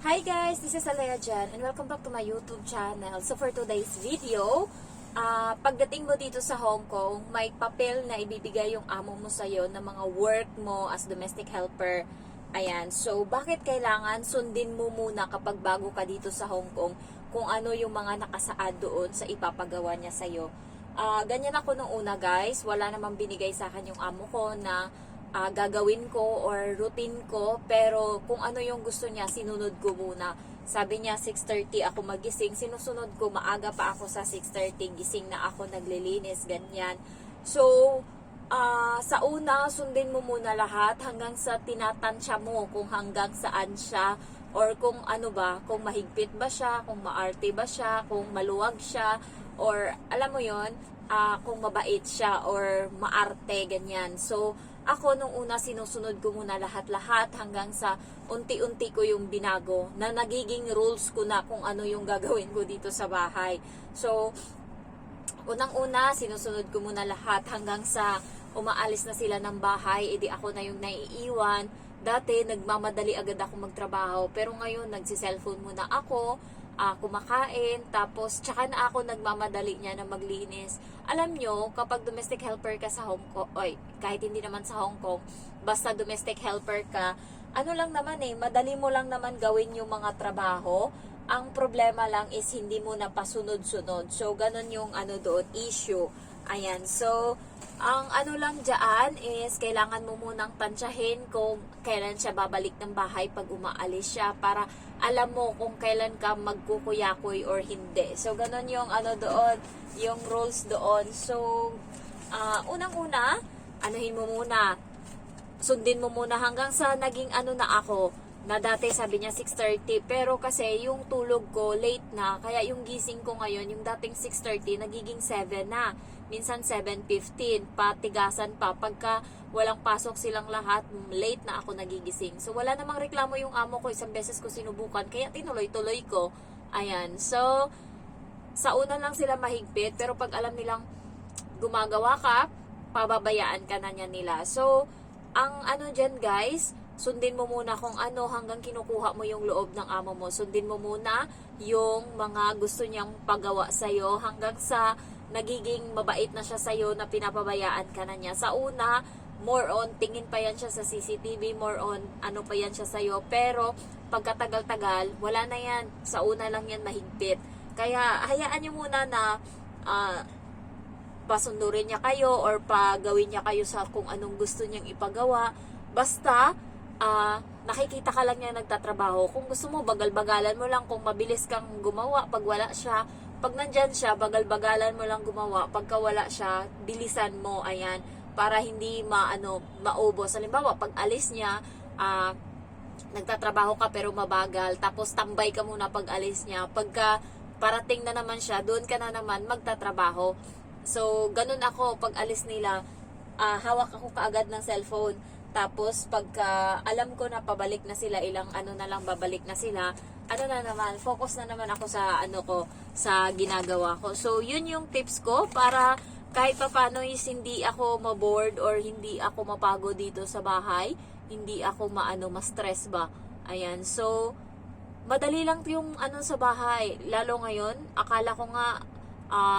Hi guys, this is Alea Jan and welcome back to my YouTube channel. So for today's video, pagdating mo dito sa Hong Kong, may papel na ibibigay yung amo mo sa'yo ng mga work mo as domestic helper. Ayan, so bakit kailangan sundin mo muna kapag bago ka dito sa Hong Kong kung ano yung mga nakasaad doon sa ipapagawa niya sa'yo. Ganyan ako nung una guys, wala namang binigay sa akin yung amo ko na gagawin ko or routine ko, pero kung ano yung gusto niya sinunod ko muna. Sabi niya 6:30 ako magising, sinusunod ko, maaga pa ako sa 6:30, gising na ako, naglilinis, ganyan. So sa una sundin mo muna lahat hanggang sa tinatansya mo kung hanggang saan siya, or kung ano ba, kung mahigpit ba siya, kung maarte ba siya, kung maluwag siya, or alam mo yon, kung mabait siya or maarte, ganyan. So ako nung una sinusunod ko muna lahat-lahat hanggang sa unti-unti ko yung binago na nagiging rules ko na kung ano yung gagawin ko dito sa bahay. So unang-una sinusunod ko muna lahat hanggang sa umaalis na sila ng bahay, edi ako na yung naiiwan. Dati nagmamadali agad ako magtrabaho, pero ngayon nagsi-cellphone muna ako, kumakain, tapos tsaka na ako nagmamadali niya na maglinis. Alam nyo, kapag domestic helper ka sa Hong Kong, kahit hindi naman sa Hong Kong, basta domestic helper ka, ano lang naman madali mo lang naman gawin yung mga trabaho. Ang problema lang is hindi mo na pasunod-sunod. So, ganun yung doon, issue. Ayan, so, ang ano lang dyan is kailangan mo munang tansyahin kung kailan siya babalik ng bahay pag umaalis siya, para alam mo kung kailan ka magkukuyakoy or hindi. So, ganun yung doon, yung rules doon. So, unang-una, anuhin mo muna, sundin mo muna hanggang sa naging na ako, na dati sabi niya 6:30, pero kasi yung tulog ko late na, kaya yung gising ko ngayon, yung dating 6:30 nagiging 7 na, minsan 7:15, patigasan pa, pagka walang pasok silang lahat, late na ako nagigising. So wala namang reklamo yung amo ko, isang beses ko sinubukan, kaya tinuloy-tuloy ko. Ayan, so sa una lang sila mahigpit, pero pag alam nilang gumagawa ka, pababayaan ka na niya nila. So ang dyan guys, sundin mo muna kung hanggang kinukuha mo yung loob ng amo mo. Sundin mo muna yung mga gusto niyang pagawa sa'yo hanggang sa nagiging mabait na siya sa'yo na pinapabayaan ka na niya. Sa una, more on, tingin pa yan siya sa CCTV, more on, pa yan siya sa'yo. Pero, pagkatagal-tagal, wala na yan. Sa una lang yan mahigpit. Kaya, hayaan niyo muna na pasundurin niya kayo or pagawin niya kayo sa kung anong gusto niyang ipagawa. Basta, nakikita ka lang niya nagtatrabaho. Kung gusto mo, bagal-bagalan mo lang. Kung mabilis kang gumawa, pag wala siya, pag nandyan siya, bagal-bagalan mo lang gumawa. Pagka wala siya, bilisan mo. Ayan, para hindi maubos. Halimbawa, pag alis niya, nagtatrabaho ka pero mabagal, tapos tambay ka muna pag alis niya. Pagka parating na naman siya, doon ka na naman magtatrabaho. So, ganun ako, pag alis nila, hawak ako kaagad ng cellphone. Tapos, pagka alam ko na pabalik na sila, ilang na lang babalik na sila, na naman, focus na naman ako sa sa ginagawa ko. So, yun yung tips ko para kahit pa paano is hindi ako maboard or hindi ako mapagod dito sa bahay, hindi ako ma-stress ba. Ayan, so, madali lang yung sa bahay. Lalo ngayon, akala ko nga,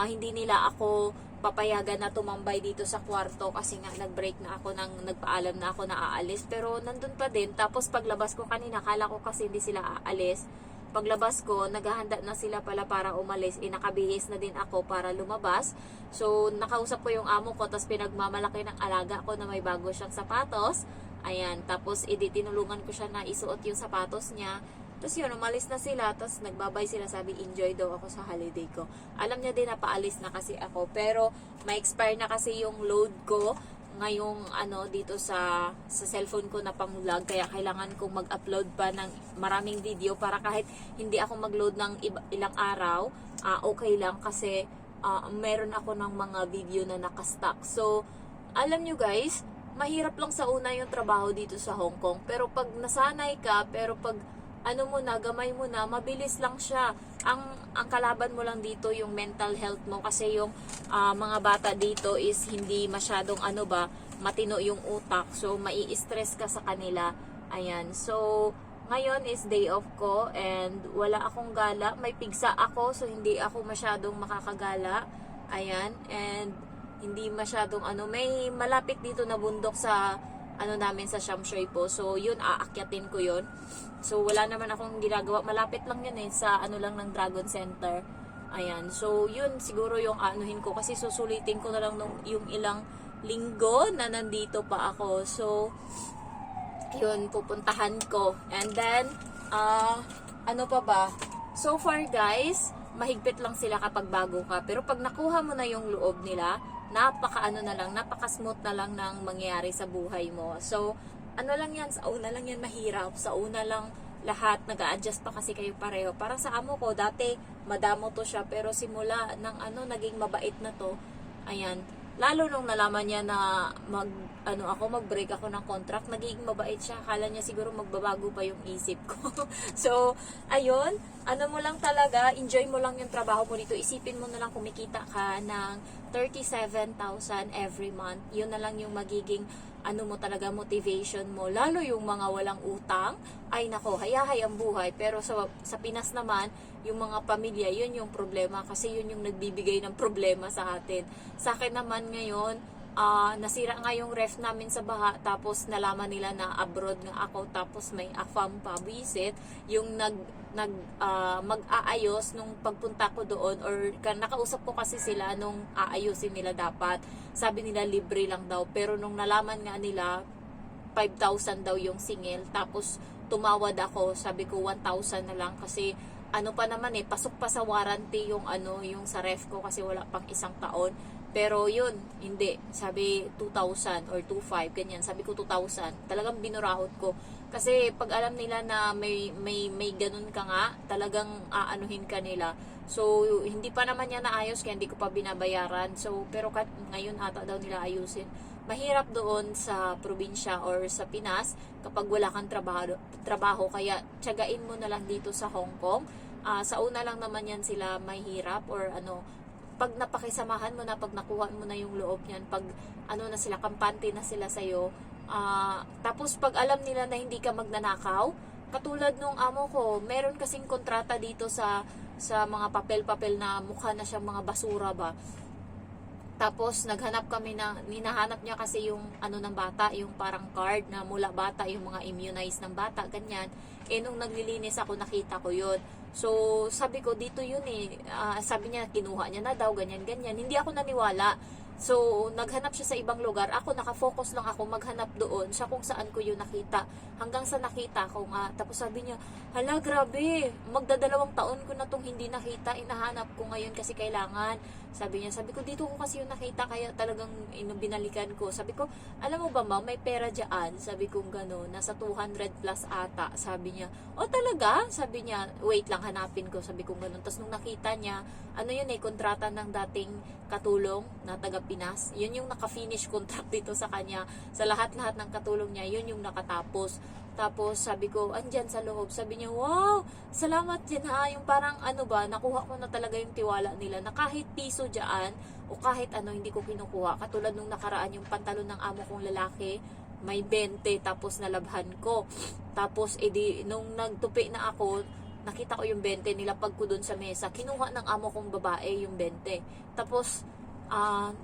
hindi nila ako papayagan na tumambay dito sa kwarto kasi nga nag-break na ako, nagpaalam na ako na aalis, pero nandun pa din. Tapos paglabas ko kanina, kala ko kasi hindi sila aalis. Paglabas ko, naghahanda na sila pala para umalis, nakabihis na din ako para lumabas. So nakausap ko yung amo ko, tapos pinagmamalaki ng alaga ko na may bago siyang sapatos. Ayan, tapos tinulungan ko siya na isuot yung sapatos niya. Tapos yun, umalis na sila, tapos nagbabay sila, sabi enjoy daw ako sa holiday ko. Alam niya din na paalis na kasi ako, pero may expire na kasi yung load ko ngayong dito sa cellphone ko na pang-vlog, kaya kailangan kong mag-upload pa ng maraming video para kahit hindi ako mag-load ng ilang araw, okay lang kasi meron ako ng mga video na nakastock. So, alam nyo guys, mahirap lang sa una yung trabaho dito sa Hong Kong, pero pag nasanay ka, pero pag gamay mo na, mabilis lang siya. Ang kalaban mo lang dito yung mental health mo, kasi yung mga bata dito is hindi masyadong matino yung utak. So, mai-stress ka sa kanila. Ayan. So, ngayon is day off ko and wala akong gala. May pigsa ako so hindi ako masyadong makakagala. Ayan. And hindi masyadong may malapit dito na bundok sa namin sa Shamshoy po. So yun, aakyatin ko yun. So wala naman akong ginagawa. Malapit lang yun sa lang ng Dragon Center. Ayan. So yun siguro yung anuhin ko kasi susulitin ko na lang yung ilang linggo na nandito pa ako. So yun, pupuntahan ko. And then, ano pa ba? So far guys, mahigpit lang sila kapag bago ka. Pero pag nakuha mo na yung loob nila, napaka-smooth na lang ng mangyayari sa buhay mo. So, lang yan, sa una lang yan mahirap. Sa una lang lahat, nag-a-adjust pa kasi kayo pareho. Parang sa amo ko, dati madamo to siya. Pero simula ng naging mabait na to, ayan, lalo nung nalaman niya na mag-break ako ng contract, naging mabait siya. Akala niya siguro magbabago pa yung isip ko. So, ayun, mo lang talaga, enjoy mo lang yung trabaho mo dito. Isipin mo na lang kumikita ka ng 37,000 every month. Yun na lang yung magiging mo talaga motivation mo. Lalo yung mga walang utang, ay nako, hayahay ang buhay. Pero sa Pinas naman, yung mga pamilya, yun yung problema kasi yun yung nagbibigay ng problema sa atin. Sa akin naman ngayon, nasira nga yung ref namin sa baha, tapos nalaman nila na abroad nga ako, tapos may afam pa, visit, yung mag-aayos nung pagpunta ko doon, or nakausap ko kasi sila nung aayusin nila dapat. Sabi nila libre lang daw, pero nung nalaman nga nila 5,000 daw yung singil, tapos tumawad ako, sabi ko 1,000 na lang kasi pa naman pasok pa sa warranty yung yung sa ref ko kasi wala pang isang taon. Pero yun, hindi. Sabi 2,000 or 2,500, ganyan. Sabi ko 2,000. Talagang binurahot ko. Kasi pag alam nila na may ganun ka nga, talagang aanuhin ka nila. So, hindi pa naman niya naayos kaya hindi ko pa binabayaran. So, pero ngayon ata daw nila ayusin. Mahirap doon sa probinsya or sa Pinas kapag wala kang trabaho. Kaya tiyagain mo na lang dito sa Hong Kong. Sa una lang naman yan sila mahirap or pag napakisamahan mo na, pag nakuha mo na yung loob niyan, pag na sila, kampante na sila sa'yo, tapos pag alam nila na hindi ka magnanakaw, katulad nung amo ko, meron kasing kontrata dito sa mga papel-papel na mukha na siyang mga basura ba. Tapos naghanap kami ninahanap niya kasi yung ng bata, yung parang card na mula bata, yung mga immunized ng bata, ganyan. Nung naglilinis ako, nakita ko yun. So, sabi ko, dito yun sabi niya, kinuha niya na daw, ganyan. Hindi ako naniwala. So, naghanap siya sa ibang lugar. Ako, nakafocus lang ako maghanap doon sa kung saan ko yun nakita. Hanggang sa nakita ko nga. Tapos sabi niya, hala, grabe. Magdadalawang taon ko na tong hindi nakita. Inahanap ko ngayon kasi kailangan. Sabi ko, dito ko kasi yung nakita. Kaya talagang binalikan ko. Sabi ko, alam mo ba ma, may pera dyan. Sabi ko gano'n, nasa 200 plus ata. Sabi niya, o talaga? Sabi niya, wait lang, hanapin ko. Sabi ko gano'n. Tapos nung nakita niya, kontrata ng dating katulong na taga Pinas. Yun yung naka-finish contract dito sa kanya. Sa lahat-lahat ng katulong niya, yun yung nakatapos. Tapos sabi ko, andyan sa loob. Sabi niya, wow, salamat din ha. Yung parang nakuha ko na talaga yung tiwala nila na kahit piso dyan o kahit hindi ko kinukuha. Katulad nung nakaraan yung pantalon ng amo kong lalaki, may 20 tapos nalabhan ko. Tapos nung nagtupi na ako, nakita ko yung 20, nilapag ko dun sa mesa. Kinuha ng amo kong babae yung 20. Tapos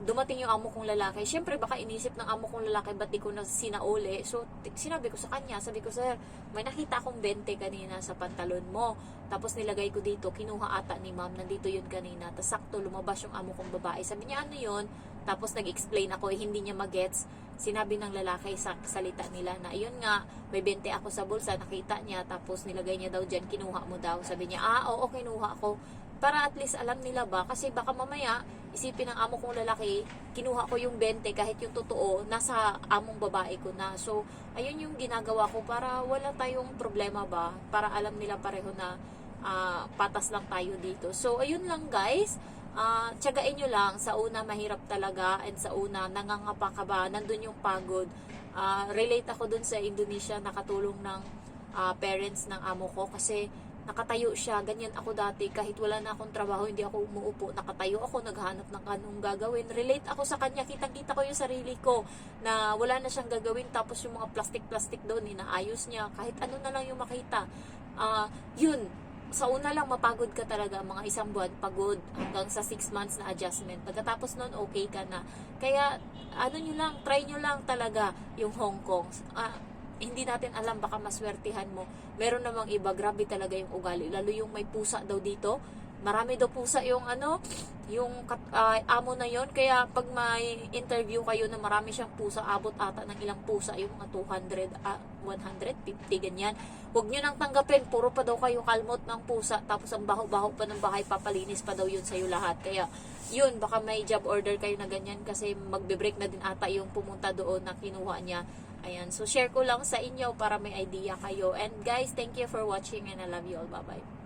dumating yung amo kong lalaki. Siyempre baka inisip ng amo kong lalaki ba't di ko na sinauli. So sinabi ko sa kanya, sabi ko, sir, may nakita akong 20 kanina sa pantalon mo. Tapos nilagay ko dito, kinuha ata ni ma'am, nandito yun kanina. Tapos sakto lumabas yung amo kong babae. Sabi niya, ano yun? Tapos nag-explain ako, hindi niya magets. Sinabi ng lalaki sa salita nila na ayun nga, may 20 ako sa bulsa, nakita niya, tapos nilagay niya daw dyan, kinuha mo daw. Sabi niya, oo, kinuha ko. Para at least alam nila ba, kasi baka mamaya isipin ng amo kong lalaki, kinuha ko yung 20 kahit yung totoo nasa among babae ko na. So ayun yung ginagawa ko para wala tayong problema ba, para alam nila pareho na patas lang tayo dito. So ayun lang guys, tiyagain nyo lang. Sa una mahirap talaga, and sa una nangangapa ka ba, nandun yung pagod. Relate ako dun sa Indonesia, nakatulong ng parents ng amo ko kasi nakatayo siya. Ganyan ako dati, kahit wala na akong trabaho, hindi ako umuupo, nakatayo ako, naghahanap ng anong gagawin. Relate ako sa kanya, kitang-kita ko yung sarili ko na wala na siyang gagawin, tapos yung mga plastic doon, inaayos niya, kahit ano na lang yung makita. Yun, sa una lang mapagod ka talaga, mga 1 buwan pagod, hanggang sa 6 months na adjustment. Pagkatapos nun, okay ka na. Kaya, try nyo lang talaga yung Hong Kong. Hindi natin alam, baka maswertihan mo. Meron namang iba, grabe talaga yung ugali. Lalo yung may pusa daw dito. Marami daw pusa yung amo na yon. Kaya pag may interview kayo na marami siyang pusa, abot ata ng ilang pusa, yung mga 200, 150, ganyan. Huwag nyo nang tanggapin, puro pa daw kayo kalmot ng pusa, tapos ang baho-baho pa ng bahay, papalinis pa daw yun sa'yo lahat. Kaya yun, baka may job order kayo na ganyan, kasi magbe-break na din ata yung pumunta doon na kinuha niya. Ayan, so share ko lang sa inyo para may idea kayo. And guys, thank you for watching and I love you all. Bye-bye.